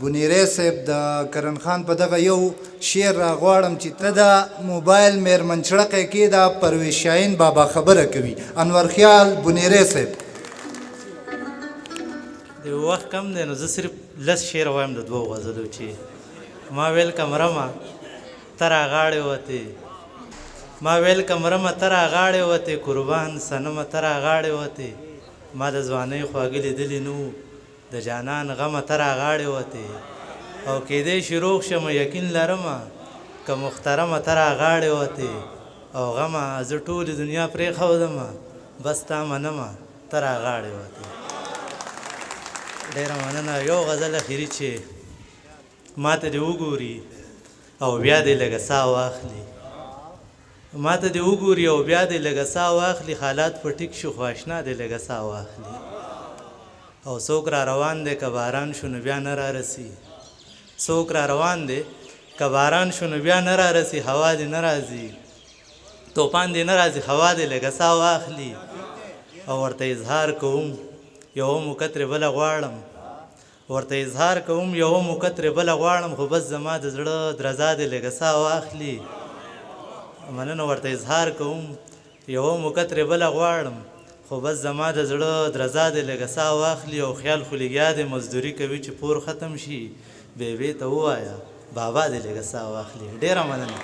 بونیری صاحب د کرن خان په دغه یو شعر راغواړم چې ته د موبایل میرمن چړقی کې د پرویز شاهین بابا خبره کوي. انور خیال بونیری صاحب. د وخت کم دی نو زه صرف لس شعر وایم د دوو غزلو چې ما ویل کمرمه ته راغاړې وتې ما ویل کمرمه ته راغاړې وتې قربان صنمه ته راغاړې وتې ما د ځوانۍ خواږه لیدلي نه وو د جانان غمه ته راغاړې وتې او کیدی شي روغ شمه یقین لرمه که محترمه ته راغاړې وتې او غمه زه ټولې دنیا پرېښودمه بس تا منمه ته راغاړې وتې. ډېره مننه. یو غزل اخري چې ما ته دې وګوري او بیا دې لږه ساه واخلي ما ته دې وګوري او بیا دې لږه ساه واخلي حالات په ټیک شو خو اشنا دې لږه ساه واخلي او څوک را روان دی که باران شو نو بیا نه رارسي څوک را روان دی که باران شو نو بیا نه رارسي هوا دې نه راځي توپان دې نه راځي هوا دې لږه ساه واخلي او ورته اظهار کوم یوه مکترې بله غواړم ورته اظهار کوم یوه مکترې بله غواړم خو بس زما د زړه درزا دې لږه ساه واخلي. مننه. ورته اظهار کوم یوه مکترې بله غواړم خو بس زما د زړه درزا دې لږه ساه واخلي او خیال خو لګیا دی مزدوري کوي چې پور ختم شي بیبې ته ووایه بابا دې لږه ساه واخلي. ډېره مننه.